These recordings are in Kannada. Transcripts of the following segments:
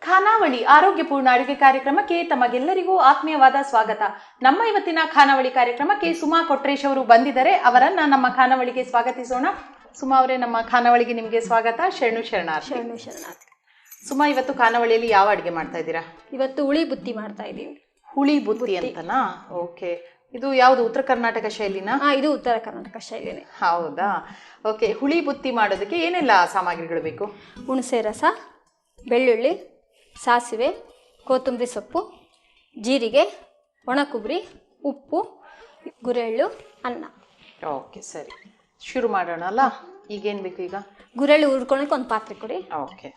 ಖಾನಾವಳಿ ಆರೋಗ್ಯಪೂರ್ಣ ಅಡುಗೆ ಕಾರ್ಯಕ್ರಮಕ್ಕೆ ತಮಗೆಲ್ಲರಿಗೂ ಆತ್ಮೀಯವಾದ ಸ್ವಾಗತ. ನಮ್ಮ ಇವತ್ತಿನ ಖಾನಾವಳಿ ಕಾರ್ಯಕ್ರಮಕ್ಕೆ ಸುಮಾ ಕೊಟ್ರೇಶ್ ಅವರು ಬಂದಿದ್ದಾರೆ. ಅವರನ್ನ ನಮ್ಮ ಖಾನಾವಳಿಗೆ ಸ್ವಾಗತಿಸೋಣ. ಸುಮಾ ಅವರೇ, ನಮ್ಮ ಖಾನಾವಳಿಗೆ ನಿಮಗೆ ಸ್ವಾಗತ. ಶರಣಾರ್ಥಿ. ಸುಮಾ, ಇವತ್ತು ಖಾನಾವಳಿಯಲ್ಲಿ ಯಾವ ಅಡುಗೆ ಮಾಡ್ತಾ ಇದ್ದೀರಾ? ಇವತ್ತು ಹುಳಿ ಬುತ್ತಿ ಮಾಡ್ತಾ ಇದ್ದೀವಿ. ಹುಳಿ ಬುತ್ತಿ ಅಂತನಾ? ಓಕೆ. ಇದು ಯಾವುದು, ಉತ್ತರ ಕರ್ನಾಟಕ ಶೈಲಿನಾ? ಇದು ಉತ್ತರ ಕರ್ನಾಟಕ ಶೈಲಿನೇ. ಹೌದಾ? ಓಕೆ. ಹುಳಿ ಬುತ್ತಿ ಮಾಡೋದಕ್ಕೆ ಏನೆಲ್ಲ ಸಾಮಗ್ರಿಗಳು ಬೇಕು? ಹುಣಸೆ ರಸ, ಬೆಳ್ಳುಳ್ಳಿ, ಸಾಸಿವೆ, ಕೊತ್ತಂಬರಿ ಸೊಪ್ಪು, ಜೀರಿಗೆ, ಒಣ ಕೊಬ್ಬರಿ, ಉಪ್ಪು, ಗುರೆಳ್ಳು, ಅನ್ನ. ಓಕೆ, ಸರಿ, ಶುರು ಮಾಡೋಣ ಅಲ್ಲ? ಈಗೇನು ಬೇಕು? ಈಗ ಗುರೆಳ್ಳು ಹುರ್ಕೊಳಕ್ಕೆ ಒಂದು ಪಾತ್ರೆ ಕೊಡಿ. ಓಕೆ.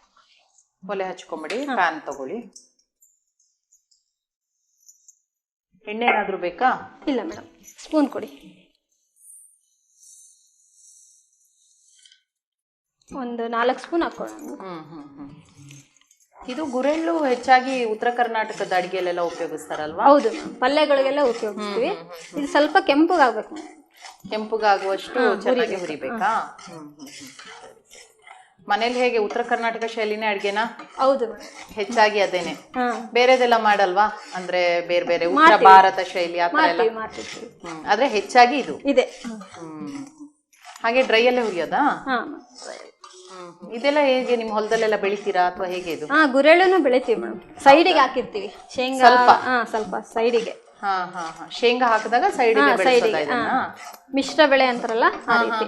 ಒಲೆ ಹಚ್ಕೊಂಬಿಡಿ. ಪ್ಯಾನ್ ತಗೊಳ್ಳಿ. ಎಣ್ಣೆ ಏನಾದರೂ ಬೇಕಾ? ಇಲ್ಲ ಮೇಡಮ್, ಸ್ಪೂನ್ ಕೊಡಿ. ಒಂದು 4 ಸ್ಪೂನ್ ಹಾಕೊಳ್ಳೋಣ. ಇದು ಗುರೆಳ್ಳು ಹೆಚ್ಚಾಗಿ ಉತ್ತರ ಕರ್ನಾಟಕದ ಅಡಿಗೆಲೆಲ್ಲ ಉಪಯೋಗಿಸ್ತಾರಲ್ವಾ? ಹೌದು, ಪಲ್ಯಗಳಿಗೆಲ್ಲ ಉಪಯೋಗಿಸ್ತೀವಿ. ಇದು ಸ್ವಲ್ಪ ಕೆಂಪಗಾಗಬೇಕು. ಕೆಂಪಗಾಗುವಷ್ಟು ಚೆನ್ನಾಗಿ ಹುರಿಬೇಕಾ? ಮನೇಲಿ ಹೇಗೆ ಉತ್ತರ ಕರ್ನಾಟಕ ಶೈಲಿನೇ ಅಡ್ಗೆನಾ? ಹೌದು, ಹೆಚ್ಚಾಗಿ ಅದೇನೆ. ಬೇರೆದೆಲ್ಲ ಮಾಡಲ್ವಾ? ಅಂದ್ರೆ ಬೇರೆ ಬೇರೆ ಉತ್ತರ ಭಾರತ ಶೈಲಿ ಆತರ ಎಲ್ಲ ಆದ್ರೆ ಹೆಚ್ಚಾಗಿ ಇದು ಇದೆ. ಹಾಗೆ ಡ್ರೈ ಅಲ್ಲೇ ಹುರಿಯೋದಾ? ಇದೆಲ್ಲ ಹೇಗೆ, ನಿಮ್ ಹೊಲದಲ್ಲೆಲ್ಲ ಬೆಳಿತೀರಾ ಅಥವಾ ಹೇಗೆ ಇದು? ಗುರೆಳ್ಳುನು ಬೆಳಿತೀವಿ ಮೇಡಮ್. ಸೈಡಿಗೆ ಹಾಕಿರ್ತೀವಿ ಶೇಂಗಾ, ಸ್ವಲ್ಪ ಸೈಡಿಗೆ. ಶೇಂಗಾ ಹಾಕಿದಾಗ ಸೈಡಿಗೆ ಬೆಳೆಸೋದಾ ಇದನ್ನ? ಮಿಶ್ರ ಬೆಳೆ ಅಂತಾರಲ್ಲ ಆ ರೀತಿ.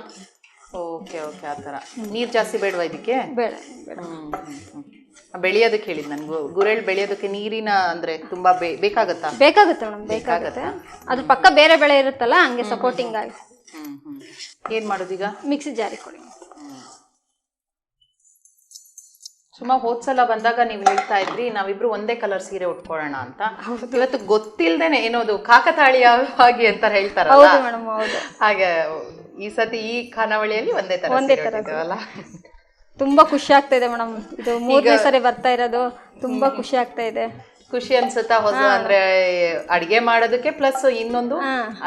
ಓಕೆ ಓಕೆ, ಆತರ. ನೀರ್ ಜಾಸ್ತಿ ಬೇಡವಾ ಇದಕ್ಕೆ? ಬೇಡ. ಬೆಳೆಯೋದಕ್ಕೆ ಹೇಳಿದ್ ನನ್ಗೆ. ಗುರೆಳ್ಳು ಬೆಳೆಯೋದಕ್ಕೆ ನೀರಿನ ಅಂದ್ರೆ ತುಂಬಾ ಬೇಕಾಗತ್ತಾ? ಬೇಕಾಗುತ್ತೆ ಮೇಡಮ್, ಬೇಕಾಗುತ್ತೆ. ಅದು ಪಕ್ಕ ಬೇರೆ ಬೆಳೆ ಇರುತ್ತಲ್ಲ, ಹಂಗೆ ಸಪೋರ್ಟಿಂಗ್ ಆಗಿ. ಏನ್ ಮಾಡೋದೀಗ? ಮಿಕ್ಸಿ ಜಾರಿಗೆ ಕೊಡಿ. ಸುಮಾ, ಹೋದ್ಸಲ ಬಂದಾಗ ನೀವು ಹೇಳ್ತಾ ಇದ್ರಿ ನಾವಿಬ್ರು ಒಂದೇ ಕಲರ್ ಸೀರೆ ಉಟ್ಕೊಳ್ಳೋಣ ಅಂತ. ಇವತ್ತು ಗೊತ್ತಿಲ್ದೇನೆ ಏನೋದು ಕಾಕತಾಳೀಯವಾಗಿ ಅಂತ ಹೇಳ್ತಾರಲ್ಲ, ಹಾಗೆ ಈ ಸತಿ ಈ ಖಾನಾವಳಿಯಲ್ಲಿ ಒಂದೇ ತರ. ತುಂಬಾ ಖುಷಿ ಆಗ್ತಾ ಇದೆ ಮೇಡಮ್. ಇದು 3ನೇ ಸರಿ ಬರ್ತಾ ಇರೋದು. ತುಂಬಾ ಖುಷಿ ಆಗ್ತಾ ಇದೆ. ಖುಷಿ ಅನ್ಸುತ್ತಾ? ಹೊಸ ಅಂದ್ರೆ ಅಡಿಗೆ ಮಾಡೋದಕ್ಕೆ ಪ್ಲಸ್ ಇನ್ನೊಂದು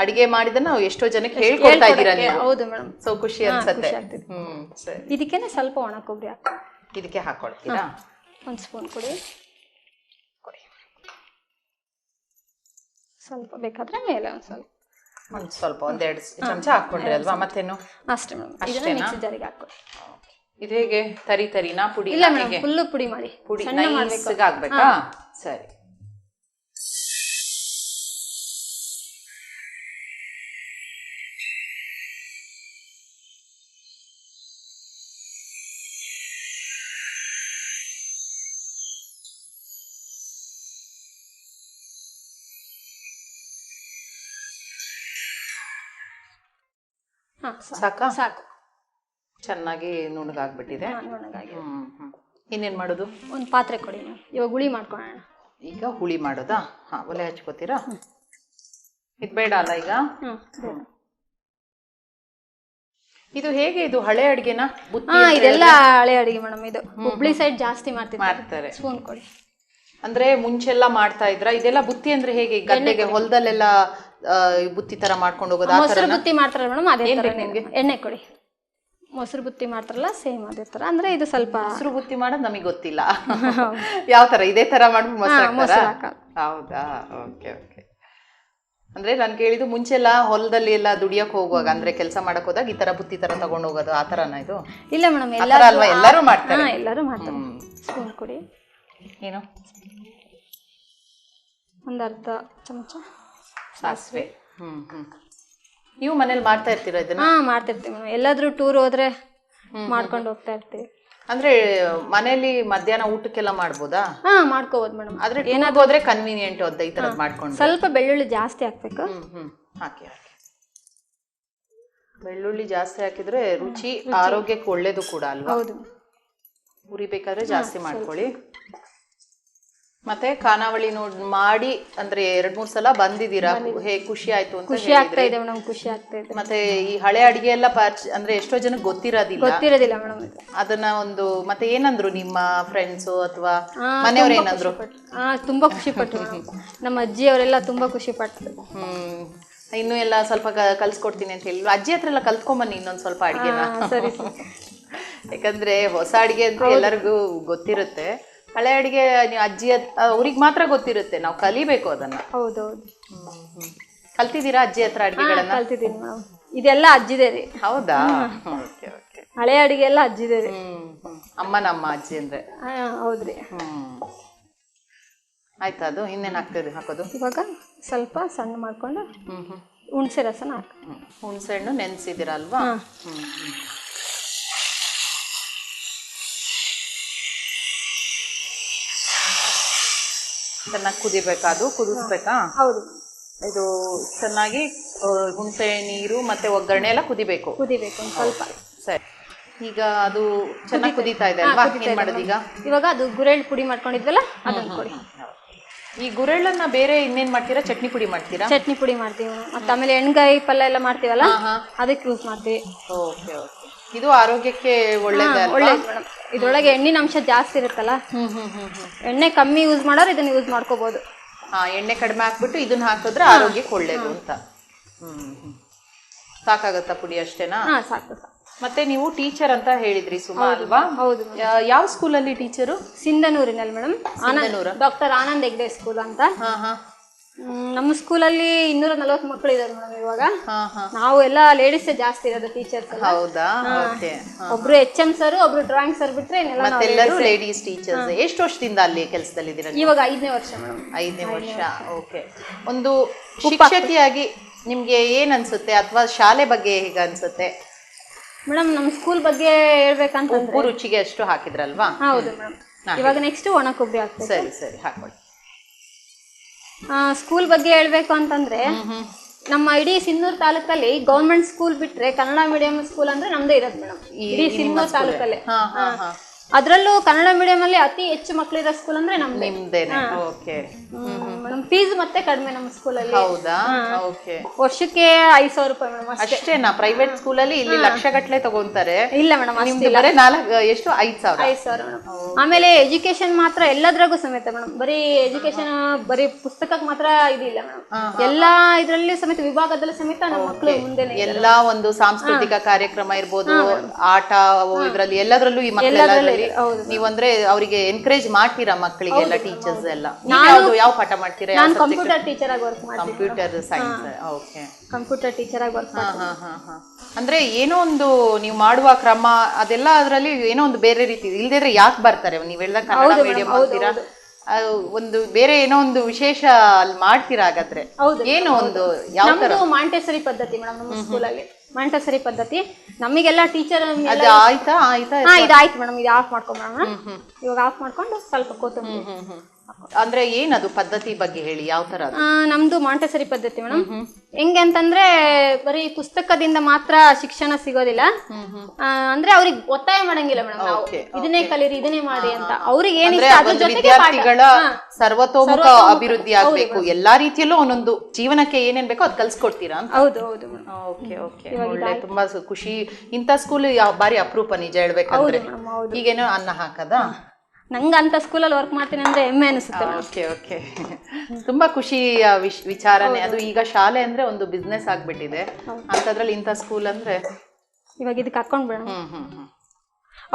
ಅಡಿಗೆ ಮಾಡಿದನ್ನ ಎಷ್ಟೋ ಜನಕ್ಕೆ ಹೇಳ್ಕೊಡ್ತಾ ಇದ್ದೀರಾ ನೀವು. ಹೌದು ಮೇಡಮ್. ಸೊ ಖುಷಿ ಅನ್ಸುತ್ತೆ. ಸರಿ, ಇದಕ್ಕೇನೆ ಸ್ವಲ್ಪ ಒಣ ಕೊಬ್ಬರಿ ಇದಕ್ಕೆ ಹಾಕೊಳ್ತೀರಾ? 1 ಸ್ಪೂನ್ ಕೊಡಿ. ಸ್ವಲ್ಪ ಬೇಕಾದ್ರೆ ಮೇಲೆ ಸ್ವಲ್ಪ 1-2 ಚಮಚ ಹಾಕೊಂಡ್ರಿ ಅಲ್ವಾ? ಮತ್ತೇನು? ಅಷ್ಟೇ ಮೇಡಮ್. ಇದನ್ನ ಮಿಕ್ಸಿ ಜಾರಿಗೆ ಹಾಕೊಳ್ಳಿ. ಇದು ಹೇಗೆ, ತರಿನಾ ಪುಡಿ? ಇಲ್ಲ ಮೇಡಮ್, ಫುಲ್ ಪುಡಿ ಮಾಡಿ. ಪುಡಿ ನೈಸ್ ಆಗ್ಬೇಕಾ? ಸರಿ. ಸಾಕಾ? ಸಾಕು. ಚೆನ್ನಾಗಿ ನುಣ್ಣಗಾಗ್ಬಿಟ್ಟಿದೆ. ಇನ್ನೇನ್ ಮಾಡೋದು? ಒಂದು ಪಾತ್ರೆ ಕೊಡಿ. ಇವಾಗ ಹುಳಿ ಮಾಡ್ಕೊಳ್ಳೋಣ. ಈಗ ಹುಳಿ ಮಾಡೋದಾ? ಒಲೆ ಹಚ್ಕೋತೀರಾ? ಇದು ಬೇಡ ಅಲ್ಲ ಈಗ? ಇದು ಹೇಗೆ, ಇದು ಹಳೆ ಅಡ್ಗೆನಾ? ಇದೆಲ್ಲ ಹಳೆ ಅಡಿಗೆ ಮೇಡಮ್. ಇದು ಹುಬ್ಳಿ ಸೈಡ್ ಜಾಸ್ತಿ ಮಾಡ್ತಾರೆ. ಸ್ಪೂನ್ ಕೊಡಿ. ಅಂದ್ರೆ ಮುಂಚೆಲ್ಲ ಮಾಡ್ತಾ ಇದ್ರ ಇದೆಲ್ಲ? ಬುತ್ತಿ ಅಂದ್ರೆ ಹೇಗೆ, ಗದ್ದೆಗೆ ಹೊಲದಲ್ಲೆಲ್ಲ ಬುತ್ತಿ ತರ ಮಾಡ್ಕೊಂಡು ಹೋಗೋದು? ಮೊಸರು ಬುತ್ತಿ ಮಾಡ್ತಾರಲ್ಲ ಮೇಡಮ್, ಅದೇ ತರ. ಎಣ್ಣೆ ಕೊಡಿ. ಮೊಸರು ಬುತ್ತಿ ಮಾಡ್ತಾರಲ್ಲ, ಸೇಮ್ ಅದೇ ತರ. ಅಂದ್ರೆ ಇದು ಸ್ವಲ್ಪ ಮೊಸರು ಬುತ್ತಿ ಮಾಡೋದು ನಮಗೆ ಗೊತ್ತಿಲ್ಲ. ಯಾವ ತರ? ಇದೇ ತರ ಮಾಡ್ಬಿಟ್ಟು ಮೊಸರು? ಹೌದಾ? Okay okay. ಅಂದ್ರೆ ನಾನು ಕೇಳಿದ್ದು ಮುಂಚೆಲ್ಲ ಹೊಲದಲ್ಲಿ ಎಲ್ಲ ದುಡಿಯಕ್ ಹೋಗುವಾಗ, ಅಂದ್ರೆ ಕೆಲಸ ಮಾಡಕ್ ಹೋದಾಗ ಈ ತರ ಬುತ್ತಿ ತರ ತಗೊಂಡು ಹೋಗೋದು, ಆ ತರನ ಇದು? ಇಲ್ಲ ಮೇಡಮ್, ಎಲ್ಲರೂ ಮಾಡ್ತಾರೆ. ಎಲ್ಲರೂ ಮಾಡ್ತಾರೆ. ಸ್ಪೂನ್ ಕೊಡಿ. ಏನು? 1/2 ಚಮಚ ಸಾಸಿವೆ. ನೀವು ಮನೇಲಿ ಮಾಡ್ತಾ ಇರ್ತೀರಾ ಇದನ್ನ? ಮಾಡ್ತಿರ್ತೀವಿ ಮೇಡಮ್. ಎಲ್ಲಾದ್ರೂ ಟೂರ್ ಹೋದ್ರೆ ಮಾಡ್ಕೊಂಡು ಹೋಗ್ತಾ ಇರ್ತೀವಿ. ಅಂದ್ರೆ ಮನೇಲಿ ಮಧ್ಯಾಹ್ನ ಊಟಕ್ಕೆಲ್ಲ ಮಾಡ್ಬೋದಾ? ಮಾಡ್ಕೋಬಹುದು ಮೇಡಮ್. ಆದ್ರೆ ಏನಾದ್ರು ಹೋದ್ರೆ ಕನ್ವೀನಿಯಂಟ್ ಅಂತ ಈ ತರದ್ ಮಾಡ್ಕೊಂಡು. ಸ್ವಲ್ಪ ಬೆಳ್ಳುಳ್ಳಿ ಜಾಸ್ತಿ ಹಾಕ್ಬೇಕು. ಹಾಕಿ. ಬೆಳ್ಳುಳ್ಳಿ ಜಾಸ್ತಿ ಹಾಕಿದ್ರೆ ರುಚಿ, ಆರೋಗ್ಯಕ್ಕೆ ಒಳ್ಳೇದು ಕೂಡ ಅಲ್ವಾ? ಹೌದು. ಉರಿಬೇಕಾದ್ರೆ ಜಾಸ್ತಿ ಮಾಡ್ಕೊಳ್ಳಿ. ಮತ್ತೆ ಖಾನಾವಳಿ ಮಾಡಿ ಅಂದ್ರೆ 2-3 ಸಲ ಬಂದಿದ್ದೀರಾ. ಹೇಗೆ ಖುಷಿ ಆಯ್ತು ಅಂತ? ಖುಷಿ ಆಗ್ತಾ ಇದೆ ಮೇಡಮ್, ಖುಷಿ ಆಗ್ತಾ ಇದೆ. ಮತ್ತೆ ಈ ಹಳೆ ಅಡಿಗೆ ಎಲ್ಲ ಅಂದ್ರೆ ಎಷ್ಟೋ ಜನಕ್ಕೆ ಗೊತ್ತಿರೋದಿಲ್ಲ ಮೇಡಮ್. ಅದನ್ನ ಒಂದು ಮತ್ತೆ ಏನಂದ್ರು ನಿಮ್ಮ ಫ್ರೆಂಡ್ಸ್ ಅಥವಾ ಮನೆಯವ್ರು ಏನಂದ್ರು? ತುಂಬಾ ಖುಷಿ ಪಟ್ರು. ನಮ್ಮ ಅಜ್ಜಿ ಅವರೆಲ್ಲ ತುಂಬಾ ಖುಷಿ ಪಟ್ರು. ಇನ್ನು ಎಲ್ಲ ಸ್ವಲ್ಪ ಕಲ್ಸ್ಕೊಡ್ತೀನಿ ಅಂತ ಹೇಳಿ ಅಜ್ಜಿ ಹತ್ರ ಎಲ್ಲ ಕಲ್ತ್ಕೊಂಬನ್ನಿ ಇನ್ನೊಂದ್ ಸ್ವಲ್ಪ ಅಡಿಗೆನ. ಸರಿ. ಯಾಕಂದ್ರೆ ಹೊಸ ಅಡಿಗೆ ಅಂತ ಎಲ್ಲರಿಗೂ ಗೊತ್ತಿರುತ್ತೆ, ಹಳೆ ಅಡಿಗೆ ನೀವು ಅಜ್ಜಿ ಅವ್ರಿಗೆ ಮಾತ್ರ ಗೊತ್ತಿರುತ್ತೆ, ನಾವು ಕಲಿಬೇಕು ಅದನ್ನ. ಹೌದೌದು. ಕಲ್ತಿದ್ದೀರಾ ಅಜ್ಜಿ ಹತ್ರ ಅಡಿಗೆಗಳನ್ನ? ಕಲ್ತಿದ್ದೀನಿ ಮೇಡಮ್. ಇದೆಲ್ಲ ಅಜ್ಜಿದೆ ರೀ. ಹೌದಾ? Okay okay. ಹಳೆ ಅಡಿಗೆ ಎಲ್ಲ ಅಜ್ಜಿದೆ ರೀ. ಅಮ್ಮನಮ್ಮ ಅಜ್ಜಿ ಅಂದ್ರೆ. ಹೌದ್ರಿ. ಆಯ್ತಾ, ಅದು ಇನ್ನೇನು ಹಾಕೋದು? ಇವಾಗ ಸ್ವಲ್ಪ ಸಣ್ಣ ಮಾಡ್ಕೊಂಡು ಹುಣಸೆ ರಸನ ಹುಣಸೆ ಹಣ್ಣು ನೆನೆಸಿದಿರಲ್ವಾ? ಚೆನ್ನಾಗಿ ಕುದಿಬೇಕಾ? ಅದು ಕುದಿಸ್ಬೇಕಾ? ಹೌದು. ಇದು ಚೆನ್ನಾಗಿ ಹುಣಸೆ ನೀರು ಮತ್ತೆ ಒಗ್ಗರಣೆ ಎಲ್ಲ ಕುದಿಬೇಕು ಒಂದು ಸ್ವಲ್ಪ. ಸರಿ, ಈಗ ಅದು ಚೆನ್ನಾಗಿ ಕುದೀತಾ ಇದೆ ಅಲ್ವಾ? ಏನ್ ಮಾಡೋದು ಈಗ? ಇವಾಗ ಅದು ಗುರೆಳ್ಳು ಪುಡಿ ಮಾಡ್ಕೊಂಡಿದ್ವಲ್ಲ ಅದನ್ನ ಕೊಡಿ. ಈ ಗುರೆಳ್ಳನ್ನ ಬೇರೆ ಇನ್ನೇನ್ ಮಾಡ್ತೀರಾ? ಚಟ್ನಿ ಪುಡಿ ಮಾಡ್ತೀರಾ? ಚಟ್ನಿ ಪುಡಿ ಮಾಡ್ತೀವಿ. ಮತ್ತೆ ಆಮೇಲೆ ಎಣ್ಗಾಯಿ ಪಲ್ಯ ಎಲ್ಲ ಮಾಡ್ತೀವಲ್ಲ ಅದಕ್ಕೆ ಯೂಸ್ ಮಾಡ್ತೀವಿ. Okay okay. ಇದು ಆರೋಗ್ಯಕ್ಕೆ ಒಳ್ಳೇದು ಮೇಡಮ್. ಇದ್ರೊಳಗೆ ಎಣ್ಣಿನ ಅಂಶ ಜಾಸ್ತಿ ಇರುತ್ತಲ್ಲ, ಎಣ್ಣೆ ಕಮ್ಮಿ ಯೂಸ್ ಮಾಡೋರು ಇದನ್ನ ಯೂಸ್ ಮಾಡ್ಕೋಬಹುದು. ಎಣ್ಣೆ ಕಡಿಮೆ ಹಾಕ್ಬಿಟ್ಟು ಇದನ್ನ ಹಾಕಿದ್ರೆ ಆರೋಗ್ಯಕ್ಕೆ ಒಳ್ಳೇದು ಅಂತ. ಸಾಕಾಗತ್ತಾ ಪುಡಿ ಅಷ್ಟೇನಾ? ಸಾಕು. ಮತ್ತೆ ನೀವು ಟೀಚರ್ ಅಂತ ಹೇಳಿದ್ರಿ ಸುಮಾ ಅಲ್ವಾ? ಹೌದು. ಯಾವ ಸ್ಕೂಲಲ್ಲಿ ಟೀಚರು? ಸಿಂಧನೂರಿನಲ್ಲಿ madam. Doctor Anand Hegde school ಅಂತ. ನಮ್ಮ ಸ್ಕೂಲಲ್ಲಿ 240 ಮಕ್ಕಳು ಇದ್ದಾರೆ ಮೇಡಮ್ ಇವಾಗ. ನಾವು ಎಲ್ಲ ಲೇಡೀಸ್ ಜಾಸ್ತಿ ಇರೋದು ಟೀಚರ್ಸ್. ಹೌದಾ? ಒಬ್ರು HM ಸರ್, ಒಬ್ರು ಡ್ರಾಯಿಂಗ್ ಸರ್ ಬಿಟ್ರೆ ಎಲ್ಲರೂ ಲೇಡೀಸ್ ಟೀಚರ್ಸ್. ಎಷ್ಟು ವರ್ಷದಿಂದ ಅಲ್ಲಿ ಕೆಲಸದಲ್ಲಿದ್ದೀರಾ? ಇವಾಗ 5ನೇ ವರ್ಷ ಮೇಡಮ್. 5ನೇ ವರ್ಷ. ಓಕೆ. ಒಂದು ಶಿಕ್ಷಕಿಯಾಗಿ ನಿಮ್ಗೆ ಏನ್ ಅನ್ಸುತ್ತೆ, ಅಥವಾ ಶಾಲೆ ಬಗ್ಗೆ ಹೇಗೆ ಅನ್ಸುತ್ತೆ ಮೇಡಮ್? ನಮ್ಮ ಸ್ಕೂಲ್ ಬಗ್ಗೆ ಹೇಳ್ಬೇಕಂತ ಉಪ್ಪು ರುಚಿಗೆ ಅಷ್ಟು ಹಾಕಿದ್ರಲ್ವಾ? ಹೌದು ಮೇಡಮ್. ಇವಾಗ ನೆಕ್ಸ್ಟ್ ಒಣ ಕೊಬ್ಬರಿ ಹಾಕ್ತೀವಿ. ಸರಿ ಸರಿ, ಹಾಕೊಳ್ಳಿ. ಸ್ಕೂಲ್ ಬಗ್ಗೆ ಹೇಳ್ಬೇಕು ಅಂತಂದ್ರೆ ನಮ್ಮ ಇಡೀ ಸಿನ್ನೂರು ತಾಲೂಕಲ್ಲಿ ಗೌರ್ಮೆಂಟ್ ಸ್ಕೂಲ್ ಬಿಟ್ರೆ ಕನ್ನಡ ಮೀಡಿಯಂ ಸ್ಕೂಲ್ ಅಂದ್ರೆ ನಮ್ದೇ ಇರೋದು ಮೇಡಮ್, ಇಡೀ ಸಿನ್ನೂರು ತಾಲೂಕಲ್ಲಿ. ಅದರಲ್ಲೂ ಕನ್ನಡ ಮೀಡಿಯಂ ಅಲ್ಲಿ ಅತಿ ಹೆಚ್ಚು ಮಕ್ಕಳಿರೋ ಸ್ಕೂಲ್ ಅಂದ್ರೆ ನಿಮ್ದೇನೆ. Okay madam. ಫೀಸ್ ಮತ್ತೆ ಕಡಿಮೆ ನಮ್ಮ ಸ್ಕೂಲಲ್ಲಿ. ಹೌದಾ? ಓಕೆ. ವರ್ಷಕ್ಕೆ 5,000 ರೂಪಾಯಿ ಮೇಡಮ್ ಅಷ್ಟೇನಾ? ಪ್ರೈವೇಟ್ ಸ್ಕೂಲಲ್ಲಿ ಇಲ್ಲಿ ಲಕ್ಷಗಟ್ಟಲೆ ತಗೊಂತಾರೆ. ಇಲ್ಲ ಮೇಡಮ್, ಬರೀ 5,000 ಮೇಡಮ್. ಆಮೇಲೆ ಎಜುಕೇಶನ್ ಮಾತ್ರ ಎಲ್ಲದ್ರಾಗೂ ಸಮೇತ ಮೇಡಮ್. ಬರೀ ಎಜುಕೇಶನ್ ಬರೀ ಪುಸ್ತಕಕ್ಕೆ ಮಾತ್ರ ಇದಿಲ್ಲ ಮೇಡಮ್, ಎಲ್ಲಾ ಇದ್ರಲ್ಲಿ ಸಮೇತ ವಿಭಾಗದಲ್ಲಿ ಸಮೇತ ನಮ್ಮ ಮಕ್ಕಳು ಮುಂದೆ ಎಲ್ಲಾ ಒಂದು ಸಾಂಸ್ಕೃತಿಕ ಕಾರ್ಯಕ್ರಮ ಇರ್ಬೋದು, ಆಟ ಇದ್ರಲ್ಲಿ ಎಲ್ಲದ್ರಲ್ಲೂ ಈ ಮಕ್ಕಳೆಲ್ಲ ನೀವಂದ್ರೆ ಅವರಿಗೆ ಎನ್ಕರೇಜ್ ಮಾಡ್ತೀರಾ ಮಕ್ಕಳಿಗೆಲ್ಲ? ಟೀಚರ್ಸ್ ಎಲ್ಲ ಯಾವ ಪಾಠ ಮಾಡ್ತೀರಾ? ನಾನು ಕಂಪ್ಯೂಟರ್ ಟೀಚರ್ ಆಗಿ ವರ್ಕ್ ಮಾಡ್ತೀನಿ. Computer science. Okay. Computer teacher ಆಗಿ ವರ್ಕ್ ಮಾಡ್ತೀನಿ. ಅಂದ್ರೆ ಏನೋ ಒಂದು ನೀವು ಮಾಡುವ ಕ್ರಮ ಅದೆಲ್ಲ ಅದರಲ್ಲಿ ಏನೋ ಒಂದು ಬೇರೆ ರೀತಿ ಇಲ್ದಿದ್ರೆ ಯಾಕೆ ಬರ್ತಾರೆ? ನೀವ್ ಹೇಳ್ದ ಕನ್ನಡ ಮೀಡಿಯಂ ಮಾಡ್ತೀರಾ, ಒಂದು ಬೇರೆ ಏನೋ ಒಂದು ವಿಶೇಷ ಅಲ್ಲಿ ಮಾಡ್ತೀರಾ? ಹಾಗಾದ್ರೆ ಏನೋ ಒಂದು ಯಾವ ತರ? ಮಾಂಟೆಸರಿ ಪದ್ಧತಿ ಮೇಡಮ್ ನಮ್ಮ ಸ್ಕೂಲಲ್ಲಿ. ಮಾಂಟೆಸರಿ ಪದ್ಧತಿ ನಮಗೆಲ್ಲ ಟೀಚರ್ ಆಯ್ತಾ? ಇದಾಯ್ತು ಮೇಡಮ್. ಇದು ಆಫ್ ಮಾಡ್ಕೊಂಡ್ ಇವಾಗ ಆಫ್ ಮಾಡ್ಕೊಂಡು ಸ್ವಲ್ಪ ಕೊತ್ತಂಬರಿ. ಅಂದ್ರೆ ಏನದು ಪದ್ಧತಿ ಬಗ್ಗೆ ಹೇಳಿ, ಯಾವ ತರ? ನಮ್ದು ಮಾಂಟೆಸರಿ ಪದ್ಧತಿ ಮೇಡಮ್. ಹೆಂಗೆ ಅಂತಂದ್ರೆ ಬರೀ ಪುಸ್ತಕದಿಂದ ಮಾತ್ರ ಶಿಕ್ಷಣ ಸಿಗೋದಿಲ್ಲ. ಅಂದ್ರೆ ಅವ್ರಿಗೆ ಒತ್ತಾಯ ಮಾಡಂಗಿಲ್ಲ ಮೇಡಮ್, ನಾವು ಇದನ್ನೇ ಕಲೀರಿ ಇದನ್ನೇ ಮಾಡಿ ಅಂತ. ಅವ್ರಿಗೆ ಏನಿಷ್ಟ ಅದ್ರ ಜೊತೆಗೆ ವಿದ್ಯಾರ್ಥಿಗಳ ಸರ್ವತೋಮುಖ ಅಭಿವೃದ್ಧಿ ಆಗ್ಬೇಕು, ಎಲ್ಲಾ ರೀತಿಯಲ್ಲೂ ಒಂದೊಂದು ಜೀವನಕ್ಕೆ ಏನೇನ್ ಬೇಕೋ ಅದ್ ಕಲ್ಸ್ಕೊಡ್ತೀರಾ ಅಂತ? ಹೌದು ಹೌದು. Okay okay. ಒಳ್ಳೆ, ತುಂಬಾ ಖುಷಿ. ಇಂಥ ಸ್ಕೂಲ್ ಬಾರಿ ಅಪರೂಪ ನಿಜ ಹೇಳ್ಬೇಕಂದ್ರೆ. ಈಗೇನೋ ಅನ್ನ ಹಾಕದಾ? ನಂಗೆ ಅಂತ ಸ್ಕೂಲಲ್ಲಿ ವರ್ಕ್ ಮಾಡ್ತೀನಿ ಅಂದ್ರೆ ಹೆಮ್ಮೆ ಅನಿಸುತ್ತೆ. Okay okay. ತುಂಬಾ ಖುಷಿ ವಿಚಾರನೆ ಅದು. ಈಗ ಶಾಲೆ ಅಂದ್ರೆ ಒಂದು ಬಿಸ್ನೆಸ್ ಆಗ್ಬಿಟ್ಟಿದೆ, ಅಂತದ್ರಲ್ಲಿ ಇಂಥ ಸ್ಕೂಲ್ ಅಂದ್ರೆ ಇವಾಗ ಇದಕ್ಕೆ ಹಾಕೊಂಡ್ ಬಿಡೋಣ.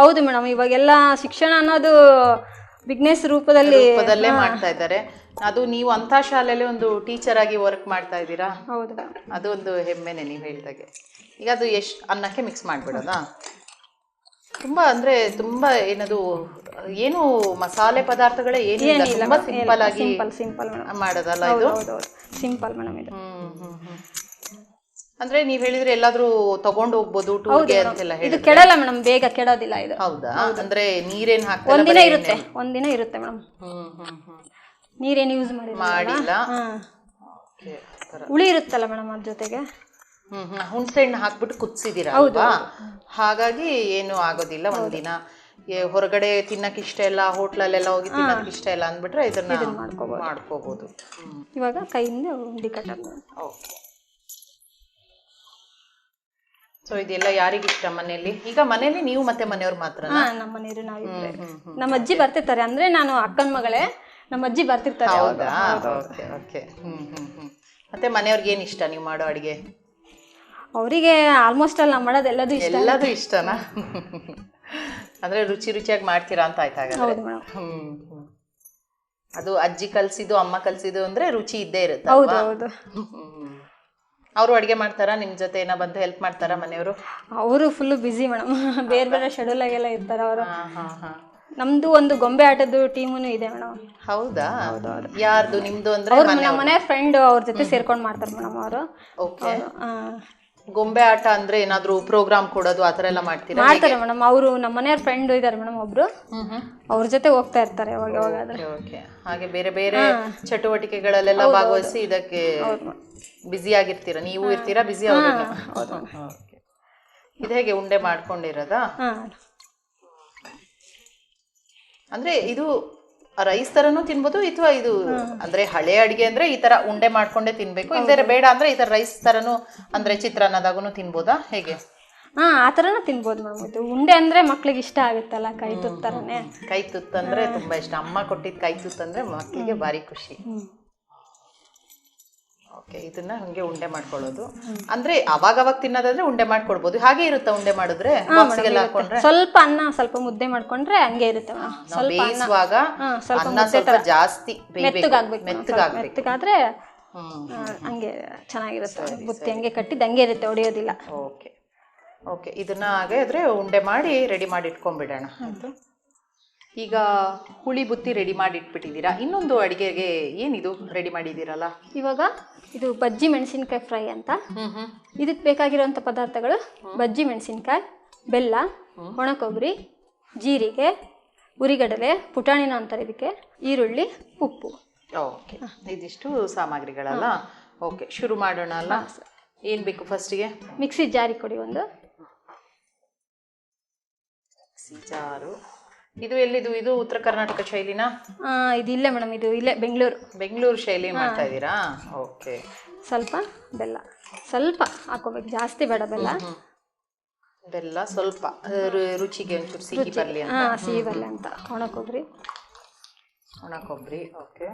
ಹೌದು ಮೇಡಮ್, ಇವಾಗೆಲ್ಲ ಶಿಕ್ಷಣ ಅನ್ನೋದು ಬಿಸ್ನೆಸ್ ರೂಪದಲ್ಲೇ ಮಾಡ್ತಾ ಇದ್ದಾರೆ. ಅದು ನೀವು ಅಂತ ಶಾಲೆಯಲ್ಲಿ ಒಂದು ಟೀಚರ್ ಆಗಿ ವರ್ಕ್ ಮಾಡ್ತಾ ಇದ್ದೀರಾ? ಹೌದು. ಅದು ಒಂದು ಹೆಮ್ಮೆನೆ ನೀವು ಹೇಳಿದಾಗೆ. ಈಗ ಅದು ಎಷ್ಟು ಅನ್ನಕ್ಕೆ ಮಿಕ್ಸ್ ಮಾಡ್ಬಿಡೋದಾ? ತುಂಬಾ ಅಂದ್ರೆ ತುಂಬಾ ಏನದು ಏನು ಮಸಾಲೆ ಪದಾರ್ಥಗಳೇ ಏನಿಲ್ಲ, ತುಂಬಾ ಸಿಂಪಲ್ ಆಗಿ ಮಾಡೋದಲ್ಲ ಇದು? ಸಿಂಪಲ್ ಮೇಡಮ್ ಇದು. ಅಂದ್ರೆ ನೀವ್ ಹೇಳಿದ್ರೆ ಎಲ್ಲಾದ್ರೂ ತಗೊಂಡು ಹೋಗ್ಬೋದು ಟೂರ್ಗೆ ಅಂತೆಲ್ಲ ಹೇಳಿ. ಇದು ಕೆಡಲ್ಲ ಮೇಡಮ್, ಬೇಗ ಕೆಡೋದಿಲ್ಲ ಇದು. ಹೌದಾ? ಅಂದ್ರೆ ನೀರೇನ್ ಹಾಕಲ್ಲ? ಒಂದಿನ ಇರುತ್ತೆ ಮೇಡಮ್. ನೀರೇನು ಯೂಸ್ ಮಾಡಿಲ್ಲ. ಹುಳಿ ಇರುತ್ತಲ್ಲ ಮೇಡಮ್ ಅದ್ರ ಜೊತೆಗೆ. ಹುಣಸೆ ಹಣ್ಣು ಹಾಕ್ಬಿಟ್ಟು ಕುದಿಸಿದೀರಾ ಅಲ್ವಾ? ಹಾಗಾಗಿ ಏನು ಆಗೋದಿಲ್ಲ. ಒಂದಿನ ಹೊರಗಡೆ ತಿನ್ನಕ್ ಇಷ್ಟ ಇಲ್ಲ, ಹೋಟ್ಲಲ್ಲೆಲ್ಲ ಹೋಗಿ ತಿನ್ನಕ್ ಇಷ್ಟ ಇಲ್ಲ ಅಂದ್ಬಿಟ್ರೆ ಇದನ್ನ ಮಾಡ್ಕೋಬಹುದು. ಇವಾಗ ಕೈಯಿಂದ ಉಂಡಿ ಕಟ್ಟೋದು. ಸೊ ಇದೆಲ್ಲ ಯಾರಿಗಿಷ್ಟ ಮನೆಯಲ್ಲಿ? ಈಗ ಮನೆಯಲ್ಲಿ ನೀವು ಮತ್ತೆ ಮನೆಯವ್ರು ಮಾತ್ರ? ನಮ್ಮ ಮನೆಯವರು ನಾವಿದ್ರೆ. ನಮ್ಮ ಅಜ್ಜಿ ಬರ್ತಿರ್ತಾರೆ, ಅಂದ್ರೆ ನಾನು ಅಕ್ಕನ ಮಗಳೇ, ನಮ್ಮ ಅಜ್ಜಿ ಬರ್ತಿರ್ತಾರೆ. ಹೌದಾ? Okay okay. ಮತ್ತೆ ಮನೆಯವ್ರಿಗೆ ಏನ್ ಇಷ್ಟ ನೀವು ಮಾಡೋ ಅಡಿಗೆ? ಅವರಿಗೆ ಆಲ್ಮೋಸ್ಟ್ ಅಲ್ಲಿ ನಾವು ಮಾಡೋದು ಎಲ್ಲದೂ ಇಷ್ಟನಾ? ಅಂದ್ರೆ ರುಚಿ ರುಚಿಯಾಗಿ ಮಾಡ್ತೀರಾ ಅಂತ ಆಯ್ತಾ ಹಾಗಾದ್ರೆ? ಹೌದು ಮೇಡಮ್. ಅದು ಅಜ್ಜಿ ಕಲ್ಸಿದ್ದು ಅಮ್ಮ ಕಲ್ಸಿದ್ದು ಅಂದ್ರೆ ರುಚಿ ಇದ್ದೇ ಇರುತ್ತೆ. ಹೌದು ಹೌದು. ಅವರು ಅಡ್ಗೆ ಮಾಡ್ತಾರಾ ನಿಮ್ ಜೊತೆ ಏನೋ ಬಂದು ಹೆಲ್ಪ್ ಮಾಡ್ತಾರಾ ಮನೆಯವರು? ಅವರು ಫುಲ್ ಬಿಸಿ ಮೇಡಮ್, ಬೇರೆ ಬೇರೆ ಶೆಡ್ಯೂಲ್ ಆಗೆಲ್ಲ ಇರ್ತಾರೆ ಅವರು. ನಮ್ದು ಒಂದು ಗೊಂಬೆ ಆಟದ ಟೀಮುನು ಇದೆ ಮೇಡಮ್. ಹೌದಾ? ಯಾರ್ದು? ನಿಮ್ದು ಅಂದ್ರೆ ನಮ್ಮ ಮನೆ ಫ್ರೆಂಡ್ ಅವ್ರ ಜೊತೆ ಸೇರ್ಕೊಂಡು ಮಾಡ್ತಾರೆ ಮೇಡಮ್ ಅವರು. ಓಕೆ. ಗೊಂಬೆ ಆಟ ಅಂದ್ರೆ ಏನಾದ್ರು ಪ್ರೋಗ್ರಾಮ್ ಕೊಡೋದು ಆತರ ಎಲ್ಲ ಮಾಡ್ತೀರಾ? ಮಾಡ್ತಾರೆ ಮೇಡಮ್. ಅವರು ನಮ್ಮ ಮನೆಯವ್ರ ಫ್ರೆಂಡ್ ಇದಾರೆ ಮೇಡಮ್ ಒಬ್ರು, ಅವ್ರ ಜೊತೆ ಹೋಗ್ತಾ ಇರ್ತಾರೆ ಯಾವಾಗ ಯಾವಾಗಾದ್ರೆ. ಹಾಗೆ ಬೇರೆ ಬೇರೆ ಚಟುವಟಿಕೆಗಳಲ್ಲೆಲ್ಲ ಭಾಗವಹಿಸಿ ಇದಕ್ಕೆ ಬ್ಯುಸಿ ಆಗಿರ್ತೀರ. ನೀವು ಇರ್ತೀರಾ ಬ್ಯುಸಿ ಅವರು? ಇದು ಹೇಗೆ ಉಂಡೆ ಮಾಡ್ಕೊಂಡಿರೋದಾ? ಅಂದ್ರೆ ಇದು ರೈಸ್ ತರನು ತಿನ್ಬೋದು ಅಥವಾ ಇದು ಅಂದ್ರೆ ಹಳೆ ಅಡಿಗೆ ಅಂದ್ರೆ ಈ ತರ ಉಂಡೆ ಮಾಡ್ಕೊಂಡೆ ತಿನ್ಬೇಕು, ಇಲ್ದೇ ಬೇಡ ಅಂದ್ರೆ ಈ ತರ ರೈಸ್ ತರನು ಅಂದ್ರೆ ಚಿತ್ರಾನ್ನದಾಗೂ ತಿನ್ಬೋದಾ ಹೇಗೆ? ಆ ತರನು ತಿನ್ಬೋದು ಮೇಡಮ್. ಇದು ಉಂಡೆ ಅಂದ್ರೆ ಮಕ್ಳಿಗೆ ಇಷ್ಟ ಆಗುತ್ತಲ್ಲ, ಕೈ ತುತ್ತರನೇ. ಕೈ ತುತ್ತಂದ್ರೆ ತುಂಬಾ ಇಷ್ಟ. ಅಮ್ಮ ಕೊಟ್ಟಿದ್ ಕೈ ತುತ್ತಂದ್ರೆ ಮಕ್ಳಿಗೆ ಭಾರಿ ಖುಷಿ. ಓಕೆ. ಇದನ್ನ ಹಂಗೆ ಉಂಡೆ ಮಾಡ್ಕೊಳ್ಳೋದು ಅಂದ್ರೆ ಅವಾಗ ತಿನ್ನೋದಾದ್ರೆ ಉಂಡೆ ಮಾಡ್ಕೊಡ್ಬೋದು. ಹಾಗೆ ಇರುತ್ತಾ ಉಂಡೆ ಮಾಡಿದ್ರೆ? ಸ್ವಲ್ಪ ಅನ್ನ ಸ್ವಲ್ಪ ಮುದ್ದೆ ಮಾಡ್ಕೊಂಡ್ರೆ ಹಂಗೆ ಇರುತ್ತೆ. ಬೇಯಿಸುವಾಗ ಅನ್ನ ಸ್ವಲ್ಪ ಜಾಸ್ತಿ ಮೆತ್ತಗಾದ್ರೆ ಹಂಗೆ ಚೆನ್ನಾಗಿರುತ್ತೆ. ಬುತ್ತಿ ಹಂಗೆ ಕಟ್ಟಿದ್ದು ಹಂಗೆ ಇರುತ್ತೆ, ಹೊಡೆಯೋದಿಲ್ಲ. Okay okay. ಇದನ್ನ ಹಾಗಾದ್ರೆ ಉಂಡೆ ಮಾಡಿ ರೆಡಿ ಮಾಡಿ ಇಟ್ಕೊಂಡ್ಬಿಡೋಣ. ಈಗ ಹುಳಿ ಬುತ್ತಿ ರೆಡಿ ಮಾಡಿ ಇಟ್ಬಿಟ್ಟಿದ್ದೀರಾ. ಇನ್ನೊಂದು ಅಡಿಗೆಗೆ ಏನಿದು ರೆಡಿ ಮಾಡಿದ್ದೀರಲ್ಲ ಇವಾಗ? ಇದು ಬಜ್ಜಿ ಮೆಣಸಿನ್ಕಾಯಿ ಫ್ರೈ ಅಂತ. ಇದಕ್ಕೆ ಬೇಕಾಗಿರುವಂಥ ಪದಾರ್ಥಗಳು: ಬಜ್ಜಿ ಮೆಣಸಿನ್ಕಾಯಿ, ಬೆಲ್ಲ, ಒಣ ಕೊಬ್ಬರಿ, ಜೀರಿಗೆ, ಉರಿಗಡಲೆ, ಪುಟಾಣಿನ ಅಂತಾರೆ ಇದಕ್ಕೆ, ಈರುಳ್ಳಿ, ಉಪ್ಪು. ಓಕೆ. ಇದಿಷ್ಟು ಸಾಮಗ್ರಿಗಳಲ್ಲ? ಓಕೆ, ಶುರು ಮಾಡೋಣ ಅಲ್ಲ? ಏನು ಬೇಕು ಫಸ್ಟಿಗೆ? ಮಿಕ್ಸಿ ಜಾರಿ ಕೊಡಿ ಒಂದು. ಮಿಕ್ಸಿ ಜಾರು. ಇದು ಎಲ್ಲಿದು? ಇದು ಉತ್ತರ ಕರ್ನಾಟಕ ಶೈಲಿನಾ? ಇದು ಇಲ್ಲೇ ಮೇಡಮ್, ಇದು ಇಲ್ಲೇ ಬೆಂಗಳೂರು ಶೈಲಿ ಮಾಡ್ತಾ ಇದ್ದೀರಾ? ಓಕೆ. ಸ್ವಲ್ಪ ಬೆಲ್ಲ ಸ್ವಲ್ಪ ಹಾಕೋಬೇಕು, ಜಾಸ್ತಿ ಬೇಡ. ಬೆಲ್ಲ ಸ್ವಲ್ಪ ರುಚಿಗೆ ಒಂಚೂರು ಸಿಹಿ ಬರಲಿ ಅಂತ. ಸಿಹಿ ಬರಲಿ ಅಂತ. ಒಣ ಕೊಬ್ಬರಿ. ಓಕೆ.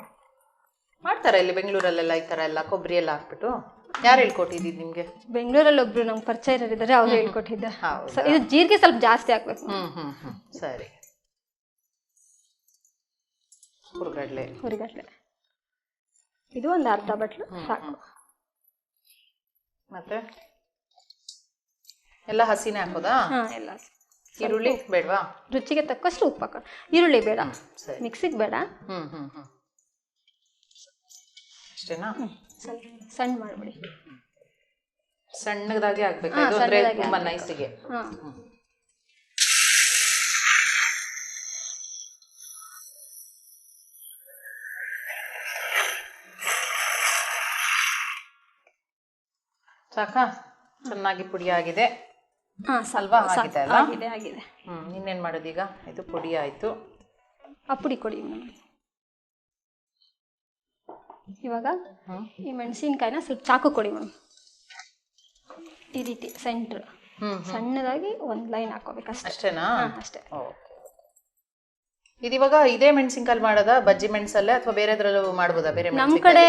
ಮಾಡ್ತಾರಾ ಇಲ್ಲಿ ಬೆಂಗಳೂರಲ್ಲೆಲ್ಲ ಈ ಥರ ಎಲ್ಲ ಕೊಬ್ಬರಿ ಎಲ್ಲ ಹಾಕ್ಬಿಟ್ಟು? ಯಾರು ಹೇಳ್ಕೊಟ್ಟಿದ್ದು ನಿಮಗೆ? ಬೆಂಗಳೂರಲ್ಲಿ ಒಬ್ರು ನಮ್ಗೆ ಪರಿಚಯ ಇದ್ದಾರೆ, ಅವ್ರು ಹೇಳ್ಕೊಟ್ಟಿದ್ದೆ. ಇದು ಜೀರಿಗೆ ಸ್ವಲ್ಪ ಜಾಸ್ತಿ ಹಾಕ್ಬೇಕು. ಸರಿ. ಹುರಿಗಡ್ಲೆ ಇದು ಒಂದು ಅರ್ಧ ಬಟ್ಲು ಸಾಕು. ಮತ್ತೆ ಎಲ್ಲ ಹಸಿನೇ ಹಾಕೋದಾ? ಎಲ್ಲ. ಈರುಳ್ಳಿ ಬೇಡವಾ? ರುಚಿಗೆ ತಕ್ಕಷ್ಟು ಉಪ್ಪು ಹಾಕೋಣ. ಈರುಳ್ಳಿ ಬೇಡ, ಮಿಕ್ಸಿಗೆ ಬೇಡ. ಅಷ್ಟೇನಾ? ಸಣ್ಣ ಮಾಡ್ಬಿಡಿ. ಸಣ್ಣದಾಗಿ ಹಾಕ್ಬೇಕು ಅಂದ್ರೆ ತುಂಬಾ ನೈಸಿಗೆ. ಸಾಕಾ? ಚೆನ್ನಾಗಿ ಪುಡಿ ಆಗಿದೆ ಅಲ್ವಾ? ಆಗಿದೆ ಅಲ್ಲ? ಆಗಿದೆ. ಇನ್ನೇನ್ ಮಾಡೋದು ಈಗ? ಇದು ಪುಡಿ ಆಯ್ತು. ಆ ಪುಡಿ ಕೊಡಿ ಮೇಡಮ್. ಇವಾಗ ಈ ಮೆಣಸಿನ್ಕಾಯಿನ ಸ್ವಲ್ಪ ಚಾಕು ಕೊಡಿ ಮೇಡಮ್. ಈ ರೀತಿ ಸೆಂಟ್ರ್ ಸಣ್ಣದಾಗಿ ಒಂದು ಲೈನ್ ಹಾಕೋಬೇಕು ಅಷ್ಟೇ. ಅಷ್ಟೇನಾ? ಅಷ್ಟೇ. ಇದಿವಾಗ ಇದೇ ಮೆಣಸಿನ್ಕಾಯಿ ಮಾಡೋದಾ? ಬಜ್ಜಿ ಮೆಣಸಲ್ಲೇ ಅಥವಾ ಬೇರೆದ್ರಲ್ಲೂ ಮಾಡ್ಬೋದಾ? ಬೇರೆ ನಮ್ ಕಡೆ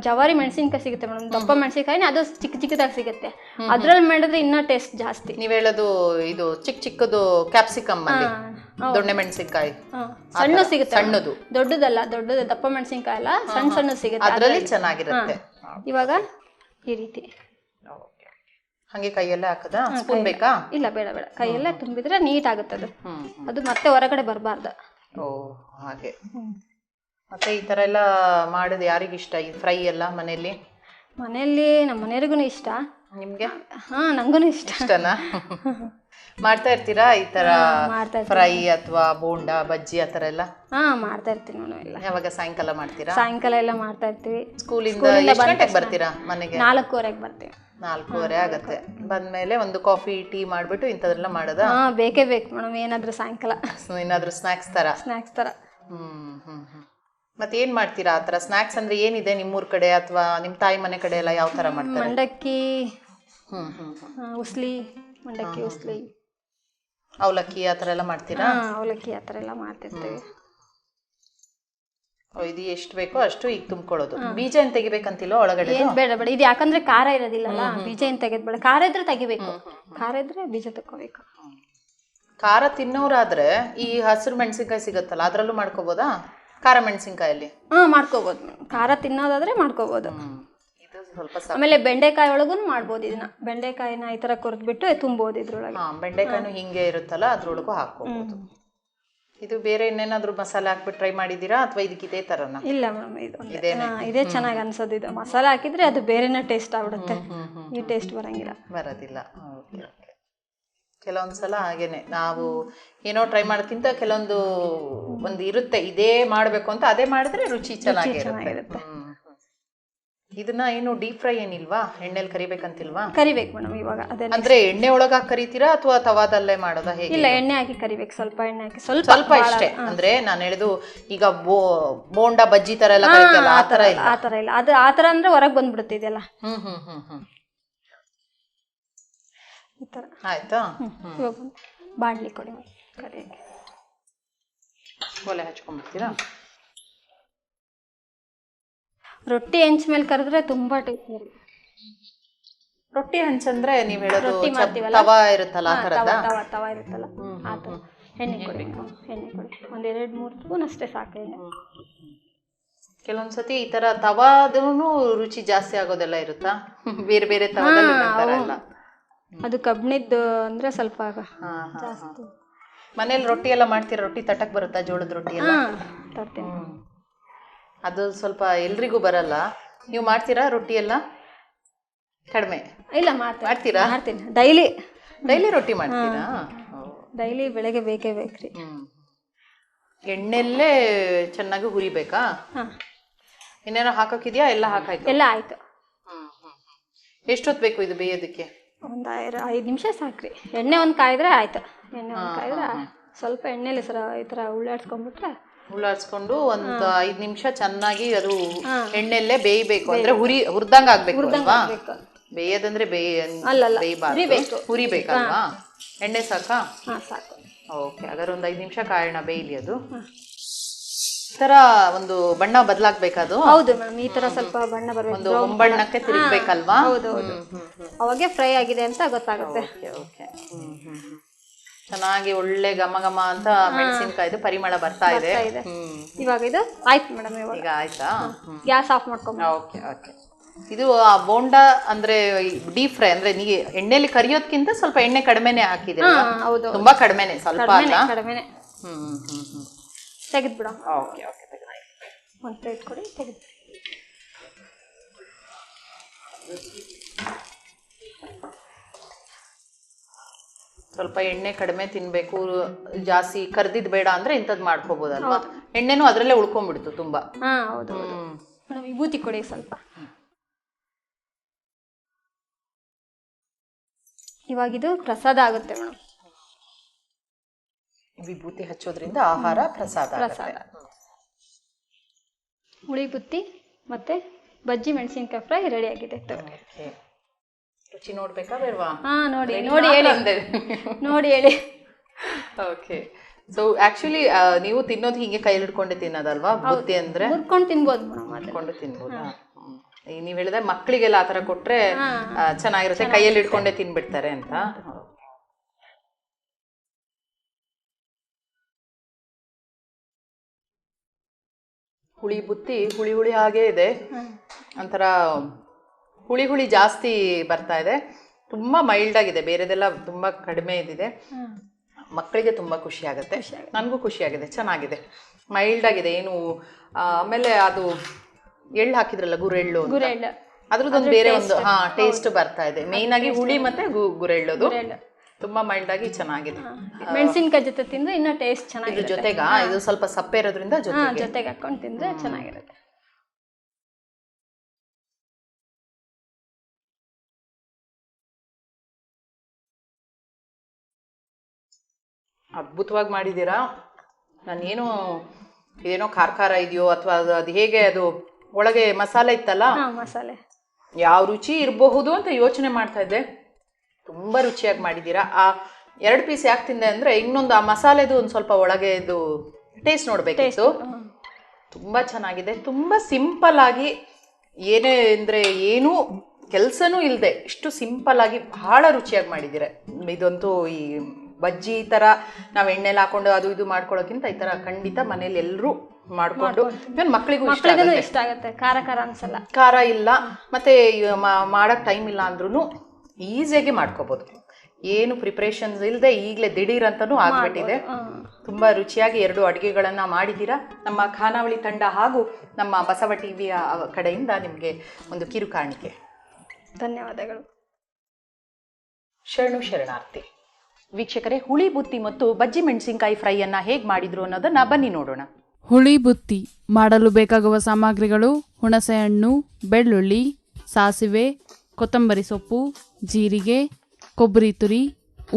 ಜವಾರಿ ಮೆಣಸಿನ್ಕಾಯಿ ಸಿಗುತ್ತೆ ಮೇಡಮ್, ದಪ್ಪ ಮೆಣಸಿನ್ಕಾಯಿ, ಅದು ಚಿಕ್ಕದಾಗಿ ಸಿಗುತ್ತೆ. ಅದ್ರಲ್ಲಿ ಮಾಡಿದ್ರೆ ಇನ್ನೂ ಟೇಸ್ಟ್ ಜಾಸ್ತಿ. ನೀವ್ ಹೇಳೋದು ಇದು ಚಿಕ್ಕದು ಕ್ಯಾಪ್ಸಿಕಮ್ ಅಲ್ಲಿ ದೊಣ್ಣೆ ಮೆಣಸಿನ್ಕಾಯಿ ಸಣ್ಣ ಸಿಗುತ್ತೆ. ಸಣ್ಣದು? ದೊಡ್ಡದಲ್ಲ, ದಪ್ಪ ಮೆಣಸಿನ್ಕಾಯಿ ಅಲ್ಲ, ಸಣ್ಣ ಸಿಗುತ್ತೆ, ಅದ್ರಲ್ಲಿ ಚೆನ್ನಾಗಿರುತ್ತೆ. ಇವಾಗ ಈ ರೀತಿ ಹಂಗೆ ಕೈಯಲ್ಲೇ ಹಾಕದಾ? ಸ್ಪೂನ್ ಬೇಕಾ? ಇಲ್ಲ, ಬೇಡ. ಕೈಯಲ್ಲೇ ತುಂಬಿದ್ರೆ ನೀಟ್ ಆಗುತ್ತೆ ಅದು ಮತ್ತೆ ಹೊರಗಡೆ ಬರಬಾರ್ದು. ಓ ಹಾಗೆ. ಮತ್ತೆ ಈ ತರ ಎಲ್ಲ ಮಾಡೋದು ಯಾರಿಗಿಷ್ಟ? ಈ ಫ್ರೈ ಎಲ್ಲ ಮನೆಯಲ್ಲಿ ನಮ್ಮ ಮನೆಯವರಿಗೂ ಇಷ್ಟ. ನಿಮ್ಗೆ? ನಂಗೂ ಇಷ್ಟನಾ? ಮಾಡ್ತಾ ಇರ್ತೀರಾ ಈ ತರ ಫ್ರೈ ಅಥವಾ ಬೋಂಡಾ ಬಜ್ಜಿ ಆತರ ಎಲ್ಲ? ಮಾಡ್ತಾ ಇರ್ತೀನಿ ನಾನು. ಎಲ್ಲ ಯಾವಾಗ? ಸಾಯಂಕಾಲ ಮಾಡ್ತೀರಾ? ಸಾಯಂಕಾಲ ಎಲ್ಲ ಮಾಡ್ತಾ ಇರ್ತೀವಿ. ಸ್ಕೂಲಿಂದ ಎಷ್ಟು ಗಂಟೆಗೆ ಬರ್ತೀರಾ ಮನೆಗೆ? 4:15ಕ್ಕೆ ಬರ್ತೀವಿ. 4:15 ಆಗತ್ತೆ. ಬಂದ್ಮೇಲೆ ಒಂದು ಕಾಫಿ ಟೀ ಮಾಡ್ಬಿಟ್ಟು ಇಂಥದೆಲ್ಲ ಮಾಡೋದಾ? ಬೇಕೇ ಬೇಕು ಮೇಡಮ್. ಏನಾದ್ರು ಸಾಯಂಕಾಲ ಏನಾದ್ರು ಸ್ನಾಕ್ಸ್ ತರ? ಮತ್ತೆ ಏನ್ ಮಾಡ್ತೀರಾ ಆ ತರ ಸ್ನಾಕ್ಸ್? ಅಂದ್ರೆ ಏನಿದೆ ನಿಮ್ಮೂರ್ ಕಡೆ ಅಥವಾ ನಿಮ್ ತಾಯಿ ಮನೆ ಕಡೆ ಎಲ್ಲ ಯಾವ ತರ ಮಾಡ್ತಾರೆ? ಮಂಡಕ್ಕಿ, ಉಸ್ಲಿ, ಮಂಡಕ್ಕಿ ಉಸ್ಲಿ, ಅವಲಕ್ಕಿ ಆ ತರ ಎಲ್ಲ ಮಾಡ್ತೀರಾ? ಅವಲಕ್ಕಿ ಆ ತರ ಎಲ್ಲ ಮಾಡ್ತಿರ್ತೀವಿ. ಇದು ಎಷ್ಟು ಬೇಕೋ ಅಷ್ಟು ಈಗ ತುಂಬ್ಕೊಳ್ಳೋದು. ಬೀಜ ಏನ್ ತೆಗಿಬೇಕಂತಿಲ್ಲ ಒಳಗಡೆ? ಬೇಡ. ಇದು ಯಾಕಂದ್ರೆ ಖಾರ ಇರೋದಿಲ್ಲಲ್ಲ, ಬೀಜ ಏನ್ ತೆಗೆದ್ಬೇಡ. ಖಾರ ಇದ್ರೆ ತೆಗಿಬೇಕು, ಖಾರ ಇದ್ರೆ ಬೀಜ ತಕ್ಕೋಬೇಕು. ಖಾರ ತಿನ್ನೋರಾದ್ರೆ ಈ ಹಸಿರು ಮೆಣಸಿನ್ಕಾಯಿ ಸಿಗುತ್ತಲ್ಲ ಅದ್ರಲ್ಲೂ ಮಾಡ್ಕೋಬೋದಾ? ಖಾರ ಮೆಣಸಿನ್ಕಾಯಲ್ಲಿ ಮಾಡ್ಕೋಬೋದು ಮೇಡಮ್. ಖಾರ ತಿನ್ನೋದಾದ್ರೆ ಮಾಡ್ಕೋಬೋದು. ಇದು ಸ್ವಲ್ಪ ಆಮೇಲೆ ಬೆಂಡೆಕಾಯಿ ಒಳಗೂ ಮಾಡ್ಬೋದು. ಇದನ್ನ ಬೆಂಡೆಕಾಯಿನ ಈ ತರ ಕೊರ್ದ್ಬಿಟ್ಟು ತುಂಬೋದು ಇದ್ರೊಳಗೆ. ಬೆಂಡೆಕಾಯಿನೂ ಹಿಂಗೆ ಇರುತ್ತಲ್ಲ ಅದ್ರೊಳಗೂ ಹಾಕೋಬಹುದು. ಇದು ಬೇರೆ ಇನ್ನೇನಾದ್ರೂ ಮಸಾಲೆ ಹಾಕ್ಬಿಟ್ಟು ಟ್ರೈ ಮಾಡಿದೀರಾ ಅಥವಾ ಇದಕ್ಕೆ ಇದೇ ತರನ? ಇಲ್ಲ ಮೇಡಮ್, ಇದೇ ಚೆನ್ನಾಗಿ ಅನ್ಸೋದು. ಇದು ಮಸಾಲೆ ಹಾಕಿದ್ರೆ ಅದು ಬೇರೆನೇ ಟೇಸ್ಟ್ ಆಗ್ಬಿಡುತ್ತೆ, ಈ ಟೇಸ್ಟ್ ಬರೋದಿಲ್ಲ. ಕೆಲವೊಂದ್ಸಲ ಹಾಗೇನೆ ನಾವು ಏನೋ ಟ್ರೈ ಮಾಡೋಕ್ಕಿಂತ ಕೆಲವೊಂದು ಒಂದು ಇರುತ್ತೆ ಇದೇ ಮಾಡ್ಬೇಕು ಅಂತ, ಅದೇ ಮಾಡಿದ್ರೆ ರುಚಿ ಚೆನ್ನಾಗಿರುತ್ತೆ. ಇದನ್ನ ಏನು ಡೀಪ್ ಫ್ರೈ ಏನಿಲ್ವಾ? ಎಣ್ಣೆಲಿ ಕರಿಬೇಕಂತಿಲ್ವಾ? ಕರಿಬೇಕು ಮೇಡಮ್ ಇವಾಗ. ಅಂದ್ರೆ ಎಣ್ಣೆ ಒಳಗ ಕರಿತೀರಾ ಅಥವಾ ತವಾದಲ್ಲೇ ಮಾಡೋದಾ ಹೇಗೆ? ಇಲ್ಲ, ಎಣ್ಣೆ ಹಾಕಿ ಕರಿಬೇಕು. ಸ್ವಲ್ಪ ಎಣ್ಣೆ ಹಾಕಿ ಸ್ವಲ್ಪ ಇಷ್ಟೇ. ಅಂದ್ರೆ ನಾನು ಹೇಳಿದು ಈಗ ಬೋಂಡಾ ಬಜ್ಜಿ ತರ ಎಲ್ಲ ಕರಿತಲ್ಲ ಆ ತರ ಇಲ್ಲ. ಅದು ಆ ತರ ಅಂದ್ರೆ ಹೊರಗೆ ಬಂದ್ಬಿಡುತ್ತೆ ಇದೆಲ್ಲ. ಈ ತರ ಆಯ್ತಾ? ಇವಾಗ ಬಾಣ್ಲಿ ಕೊಡಿ ಕರಿ. ಒಲೆ ಹಚ್ಕೊಂಡ್ಬಿಡ್ತೀರಾ? ರೊಟ್ಟಿ ಹೆಂಚ ಮೇಲೆ ಕರೆದ್ರೆ ತುಂಬಾ ಟೇಸ್ಟ್ ಬರುತ್ತೆ. ರೊಟ್ಟಿ ಹಂಚಂದ್ರೆ ನೀವ್ ಹೇಳೋದು ತವಾ ಇರುತ್ತಲ್ಲ ಆ ತರದ? ತವಾ ಇರುತ್ತಲ್ಲ ಆ ತರ. ಎಣ್ಣೆ ಕೊಡಿ, ಒಂದ್ 2-3 ಸ್ಪೂನ್ ಅಷ್ಟೇ ಸಾಕು ಎಣ್ಣೆ. ಕೆಲವೊಂದ್ಸತಿ ಈ ತರ ತವಾದೂ ರುಚಿ ಜಾಸ್ತಿ ಆಗೋದೆಲ್ಲ ಇರುತ್ತಾ? ಬೇರೆ ಬೇರೆ ತವಾದಲ್ಲಿ ಮಾಡ್ತಾರಲ್ಲ. ಅದು ಕಬ್ಬಿಣದ್ದು ಅಂದ್ರೆ ಸ್ವಲ್ಪ ಜಾಸ್ತಿ. ಮನೇಲಿ ರೊಟ್ಟಿ ಎಲ್ಲ ಮಾಡ್ತೀರಾ? ರೊಟ್ಟಿ ತಟ್ಟಕ್ ಬರುತ್ತಾ? ಜೋಳದ ರೊಟ್ಟಿ ಎಲ್ಲ ತರ್ತೀನಿ. ಅದು ಸ್ವಲ್ಪ ಎಲ್ರಿಗೂ ಬರಲ್ಲ. ನೀವು ಮಾಡ್ತೀರಾ ರೊಟ್ಟಿ ಎಲ್ಲ? ಕಡಿಮೆ? ಇಲ್ಲ, ಮಾಡ್ತೀರಾ? ಮಾಡ್ತೀನಿ. ಡೈಲಿ ರೊಟ್ಟಿ ಮಾಡ್ತೀರಾ? ಡೈಲಿ ಬೆಳಗ್ಗೆ ಬೇಕೇ ಬೇಕ್ರಿ. ಎಣ್ಣೆಲ್ಲೇ ಚೆನ್ನಾಗಿ ಹುರಿಬೇಕಾ? ಇನ್ನೇನೋ ಹಾಕೋಕಿದ್ಯಾ? ಎಲ್ಲ ಹಾಕಾಯ್ತು? ಎಲ್ಲ ಆಯ್ತು. ಎಷ್ಟೊತ್ತು ಬೇಕು ಇದು ಬೇಯೋದಕ್ಕೆ? ಒಂದು 5 ನಿಮಿಷ ಸಾಕ್ರಿ. ಎಣ್ಣೆ ಒಂದು ಕಾಯಿದ್ರೆ ಆಯ್ತು. ಎಣ್ಣೆ ಒಂದು ಕಾಯಿದ್ರೆ ಸ್ವಲ್ಪ ಎಣ್ಣೆಲಿ ಈ ಥರ ಉಳ್ಳಾಡ್ಸ್ಕೊಂಡು ಒಂದು 5 ನಿಮಿಷ ಚೆನ್ನಾಗಿ ಅದು ಎಣ್ಣೆಲ್ಲೇ ಬೇಯಬೇಕು. ಅಂದ್ರೆ ಹುರಿದಂಗ ಆಗ್ಬೇಕು ಅಲ್ವಾ? ಬೇಯೋದಂದ್ರೆ ಹುರಿಬೇಕಲ್ವಾ? ಎಣ್ಣೆ ಸಾಕಾ? ಸಾಕು. ಓಕೆ, ಹಾಗಾದ್ರೆ ಒಂದು 5 ನಿಮಿಷ ಕಾಯೋಣ, ಬೇಯಲಿ ಅದು. ಈ ತರ ಒಂದು ಬಣ್ಣ ಬದಲಾಗ್ಬೇಕದು? ಹೌದು ಮೇಡಮ್, ಈ ತರ ಸ್ವಲ್ಪ ಬಣ್ಣ ಬರಬೇಕು. ಒಂದು ಹೊಂಬಣ್ಣಕ್ಕೆ ತಿರುಗಬೇಕಲ್ವಾ? ಹೌದು, ಅವಾಗೆ ಫ್ರೈ ಆಗಿದೆ ಅಂತ ಗೊತ್ತಾಗುತ್ತೆ. ಚೆನ್ನಾಗಿ ಒಳ್ಳೆ ಘಮ ಘಮ ಅಂತ ಮೆಣಸಿನಕಾಯಿದು ಪರಿಮಳ ಬರ್ತಾ ಇದೆ. ಇವಾಗ ಇದು ಆಯ್ತು ಮೇಡಮ್. ಈಗ ಆಯ್ತಾ? ಗ್ಯಾಸ್ ಆಫ್ ಮಾಡ್ಕೊಂಡು. ಓಕೆ. ಇದು ಬೋಂಡಾ ಅಂದ್ರೆ ಡೀಪ್ ಫ್ರೈ ಅಂದ್ರೆ ನೀವು ಎಣ್ಣೆಲಿ ಕರಿಯೋದ್ಕಿಂತ ಸ್ವಲ್ಪ ಎಣ್ಣೆ ಕಡಿಮೆನೆ ಹಾಕಿದ್ರೆ? ಹೌದು, ತುಂಬಾ ಕಡಿಮೆನೆ, ಸ್ವಲ್ಪ ಅಲ್ಲ? ಕಡಿಮೆನೆ. ತೆಗೆದ್ಬಿಡ. ಓಕೆ, ಒಂದು ಪ್ಲೇಟ್ ಕೊಡಿ, ತೆಗೆದ್ಬಿಡಿ. ಸ್ವಲ್ಪ ಎಣ್ಣೆ ಕಡಿಮೆ ತಿನ್ಬೇಕು, ಜಾಸ್ತಿ ಕರ್ದಿದ್ ಬೇಡ ಅಂದ್ರೆ ಇಂಥದ್ದು ಮಾಡ್ಕೋಬಹುದಲ್ವಾ? ಎಣ್ಣೆನೂ ಅದ್ರಲ್ಲೇ ಉಳ್ಕೊಂಡ್ಬಿಡ್ತು ತುಂಬಾ. ಹೌದು ಮೇಡಮ್. ವಿಭೂತಿ ಕೊಡಿ ಸ್ವಲ್ಪ. ಇವಾಗಿದು ಪ್ರಸಾದ ಆಗುತ್ತೆ ಮೇಡಮ್. ವಿಭೂತಿ ಹಚ್ಚೋದ್ರಿಂದ ಆಹಾರ ಪ್ರಸಾದ. ಹುಳಿ ಬುತ್ತಿ ಮತ್ತೆ ಬಜ್ಜಿ ಮೆಣಸಿನಕಾಯಿ ಫ್ರೈ ರೆಡಿ ಆಗಿದೆ. ರುಚಿ ನೋಡ್ಬೇಕಾ ಬೇಡವಾ? ನೋಡಿ ಹೇಳಿ. ಓಕೆ. ಸೊ ಆಕ್ಚುಲಿ ನೀವು ತಿನ್ನೋದು ಹೀಗೆ ಕೈಲಿ ಹಿಡ್ಕೊಂಡೆ ತಿನ್ನೋದಲ್ವಾ ಬುತ್ತಿ ಅಂದ್ರೆ? ಹುರ್ಕೊಂಡು ತಿನ್ಬೋದು ಮೇಡಮ್, ಹಿಡ್ಕೊಂಡು ತಿನ್ಬೋದಾ? ನೀವ್ ಹೇಳಿದ್ರೆ ಮಕ್ಕಳಿಗೆಲ್ಲ ಆತರ ಕೊಟ್ರೆ ಚೆನ್ನಾಗಿರುತ್ತೆ, ಕೈಯಲ್ಲಿ ಹಿಡ್ಕೊಂಡೆ ತಿನ್ಬಿಡ್ತಾರೆ ಅಂತ. ಹುಳಿ ಬುತ್ತಿ ಹುಳಿ ಹಾಗೇ ಇದೆ, ಒಂಥರ ಹುಳಿ ಜಾಸ್ತಿ ಬರ್ತಾ ಇದೆ. ತುಂಬಾ ಮೈಲ್ಡ್ ಆಗಿದೆ, ಬೇರೆದೆಲ್ಲ ತುಂಬಾ ಕಡಿಮೆ ಇದಿದೆ. ಮಕ್ಕಳಿಗೆ ತುಂಬಾ ಖುಷಿ ಆಗುತ್ತೆ, ನನಗೂ ಖುಷಿ ಆಗಿದೆ, ಚೆನ್ನಾಗಿದೆ, ಮೈಲ್ಡ್ ಆಗಿದೆ ಏನು. ಆಮೇಲೆ ಅದು ಎಳ್ಳು ಹಾಕಿದ್ರಲ್ಲ, ಗುರೆಳ್ಳು, ಅದ್ರದ್ದೊಂದು ಬೇರೆ ಒಂದು ಟೇಸ್ಟ್ ಬರ್ತಾ ಇದೆ. ಮೇನ್ ಆಗಿ ಹುಳಿ ಮತ್ತೆ ಗುರೆಳ್ಳೋದು ತುಂಬಾ ಮೈಲ್ಡ್ ಆಗಿ ಚೆನ್ನಾಗಿದೆ. ಮೆಣಸಿನಕಾಯಿ ಜೊತೆ ತಿಂದ್ರೆ ಇನ್ನ ಟೇಸ್ಟ್ ಚೆನ್ನಾಗಿದೆ. ಜೊತೆಗ ಇದು ಸ್ವಲ್ಪ ಸಪ್ಪೆ ಇರೋದ್ರಿಂದ ಜೊತೆಗೆ ಹಾಕೊಂಡು ತಿಂದ್ರೆ ಚೆನ್ನಾಗಿರುತ್ತೆ. ಅದ್ಭುತವಾಗಿ ಮಾಡಿದ್ದೀರಾ. ಇದೇನೋ ಖಾರ ಇದೆಯೋ ಅಥವಾ ಅದು ಹೇಗೆ, ಅದು ಒಳಗೆ ಮಸಾಲೆ ಇತ್ತಲ್ಲ, ಮಸಾಲೆ ಯಾವ ರುಚಿ ಇರಬಹುದು ಅಂತ ಯೋಚನೆ ಮಾಡ್ತಾ ಇದ್ದೆ. ತುಂಬಾ ರುಚಿಯಾಗಿ ಮಾಡಿದ್ದೀರಾ. ಆ 2 ಪೀಸ್ ಯಾಕೆ ತಿಂದೆ ಅಂದ್ರೆ ಇನ್ನೊಂದು ಆ ಮಸಾಲೆದು ಒಂದು ಸ್ವಲ್ಪ ಒಳಗೆ ಇದು ಟೇಸ್ಟ್ ನೋಡ್ಬೇಕಿತ್ತು. ತುಂಬಾ ಚೆನ್ನಾಗಿದೆ, ತುಂಬಾ ಸಿಂಪಲ್ ಆಗಿ, ಏನೇ ಅಂದ್ರೆ ಏನೂ ಕೆಲಸನೂ ಇಲ್ಲದೆ ಇಷ್ಟು ಸಿಂಪಲ್ ಆಗಿ ಬಹಳ ರುಚಿಯಾಗಿ ಮಾಡಿದ್ದೀರಾ. ಇದಂತೂ ಈ ಬಜ್ಜಿ ಈ ಥರ ನಾವು ಎಣ್ಣೆಲಿ ಹಾಕೊಂಡು ಅದು ಇದು ಮಾಡ್ಕೊಳ್ಳೋಕ್ಕಿಂತ ಈ ಥರ ಖಂಡಿತ ಮನೇಲಿ ಎಲ್ಲರೂ ಮಾಡಿಕೊಂಡು ಇವನ್ ಮಕ್ಕಳಿಗೂ ಇಷ್ಟ ಆಗುತ್ತೆ. ಖಾರ ಖಾರ ಅನ್ಸಲ್ಲ, ಖಾರ ಇಲ್ಲ, ಮತ್ತೆ ಮಾಡೋಕ್ಕೆ ಟೈಮ್ ಇಲ್ಲ ಅಂದ್ರೂ ಈಸಿಯಾಗಿ ಮಾಡ್ಕೋಬೋದು. ಏನು ಪ್ರಿಪ್ರೇಷನ್ಸ್ ಇಲ್ಲದೆ ಈಗಲೇ ದಿಢೀರ್ ಅಂತಲೂ ಆಗ್ಬಿಟ್ಟಿದೆ. ತುಂಬ ರುಚಿಯಾಗಿ 2 ಅಡುಗೆಗಳನ್ನು ಮಾಡಿದ್ದೀರಾ. ನಮ್ಮ ಖಾನಾವಳಿ ತಂಡ ಹಾಗೂ ನಮ್ಮ ಬಸವ ಟಿವಿಯ ಕಡೆಯಿಂದ ನಿಮಗೆ ಒಂದು ಕಿರು ಕಾಣಿಕೆ. ಧನ್ಯವಾದಗಳು. ಶರಣಾರ್ಥಿ. ವೀಕ್ಷಕರೇ, ಹುಳಿ ಬುತ್ತಿ ಮತ್ತು ಬಜ್ಜಿ ಮೆಣಸಿನಕಾಯಿ ಫ್ರೈಯನ್ನು ಹೇಗೆ ಮಾಡಿದ್ರು ಅನ್ನೋದನ್ನು ಬನ್ನಿ ನೋಡೋಣ. ಹುಳಿ ಬುತ್ತಿ ಮಾಡಲು ಬೇಕಾಗುವ ಸಾಮಗ್ರಿಗಳು: ಹುಣಸೆಹಣ್ಣು, ಬೆಳ್ಳುಳ್ಳಿ, ಸಾಸಿವೆ, ಕೊತ್ತಂಬರಿ ಸೊಪ್ಪು, ಜೀರಿಗೆ, ಕೊಬ್ಬರಿ ತುರಿ,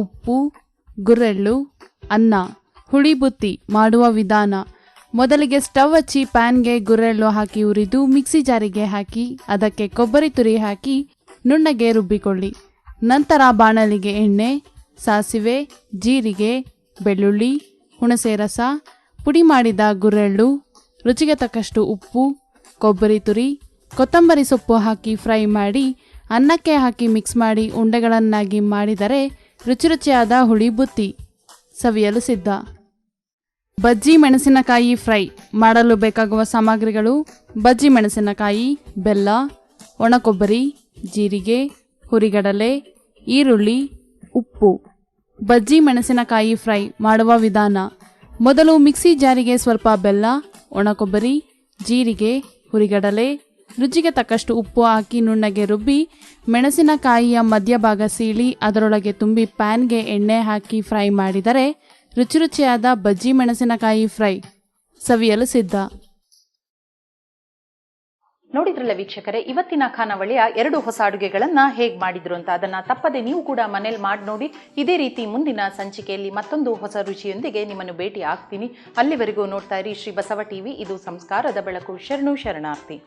ಉಪ್ಪು, ಗುರೆಳ್ಳು, ಅನ್ನ. ಹುಳಿ ಬುತ್ತಿ ಮಾಡುವ ವಿಧಾನ: ಮೊದಲಿಗೆ ಸ್ಟವ್ ಹಚ್ಚಿ ಪ್ಯಾನ್ಗೆ ಗುರೆಳ್ಳು ಹಾಕಿ ಹುರಿದು ಮಿಕ್ಸಿ ಜಾರಿಗೆ ಹಾಕಿ ಅದಕ್ಕೆ ಕೊಬ್ಬರಿ ತುರಿ ಹಾಕಿ ನುಣ್ಣಗೆ ರುಬ್ಬಿಕೊಳ್ಳಿ. ನಂತರ ಬಾಣಲಿಗೆ ಎಣ್ಣೆ, ಸಾಸಿವೆ, ಜೀರಿಗೆ, ಬೆಳ್ಳುಳ್ಳಿ, ಹುಣಸೆ ರಸ, ಪುಡಿ ಮಾಡಿದ ಗುರೆಳ್ಳು, ರುಚಿಗೆ ತಕ್ಕಷ್ಟು ಉಪ್ಪು, ಕೊಬ್ಬರಿ ತುರಿ, ಕೊತ್ತಂಬರಿ ಸೊಪ್ಪು ಹಾಕಿ ಫ್ರೈ ಮಾಡಿ ಅನ್ನಕ್ಕೆ ಹಾಕಿ ಮಿಕ್ಸ್ ಮಾಡಿ ಉಂಡೆಗಳನ್ನಾಗಿ ಮಾಡಿದರೆ ರುಚಿಯಾದ ಹುಳಿ ಬುತ್ತಿ ಸವಿಯಲು ಸಿದ್ಧ. ಬಜ್ಜಿ ಮೆಣಸಿನಕಾಯಿ ಫ್ರೈ ಮಾಡಲು ಬೇಕಾಗುವ ಸಾಮಗ್ರಿಗಳು: ಬಜ್ಜಿ ಮೆಣಸಿನಕಾಯಿ, ಬೆಲ್ಲ, ಒಣಕೊಬ್ಬರಿ, ಜೀರಿಗೆ, ಹುರಿಗಡಲೆ, ಈರುಳ್ಳಿ, ಉಪ್ಪು. ಬಜ್ಜಿ ಮೆಣಸಿನಕಾಯಿ ಫ್ರೈ ಮಾಡುವ ವಿಧಾನ: ಮೊದಲು ಮಿಕ್ಸಿ ಜಾರಿಗೆ ಸ್ವಲ್ಪ ಬೆಲ್ಲ, ಒಣಕೊಬ್ಬರಿ, ಜೀರಿಗೆ, ಹುರಿಗಡಲೆ, ರುಚಿಗೆ ತಕ್ಕಷ್ಟು ಉಪ್ಪು ಹಾಕಿ ನುಣ್ಣಗೆ ರುಬ್ಬಿ ಮೆಣಸಿನಕಾಯಿಯ ಮಧ್ಯಭಾಗ ಸೀಳಿ ಅದರೊಳಗೆ ತುಂಬಿ ಪ್ಯಾನ್ಗೆ ಎಣ್ಣೆ ಹಾಕಿ ಫ್ರೈ ಮಾಡಿದರೆ ರುಚಿಯಾದ ಬಜ್ಜಿ ಮೆಣಸಿನಕಾಯಿ ಫ್ರೈ ಸವಿಯಲು ಸಿದ್ಧ. ನೋಡಿದ್ರಲ್ಲ ವೀಕ್ಷಕರೇ, ಇವತ್ತಿನ ಖಾನಾವಳಿಯ 2 ಹೊಸ ಅಡುಗೆಗಳನ್ನು ಹೇಗೆ ಮಾಡಿದ್ರು ಅಂತ. ಅದನ್ನು ತಪ್ಪದೆ ನೀವು ಕೂಡ ಮನೇಲಿ ಮಾಡಿ ನೋಡಿ. ಇದೇ ರೀತಿ ಮುಂದಿನ ಸಂಚಿಕೆಯಲ್ಲಿ ಮತ್ತೊಂದು ಹೊಸ ರುಚಿಯೊಂದಿಗೆ ನಿಮ್ಮನ್ನು ಭೇಟಿ ಆಗ್ತೀನಿ. ಅಲ್ಲಿವರೆಗೂ ನೋಡ್ತಾ ಇರಿ ಶ್ರೀ ಬಸವ ಟಿವಿ. ಇದು ಸಂಸ್ಕಾರದ ಬೆಳಕು. ಶರಣಾರ್ಥಿ.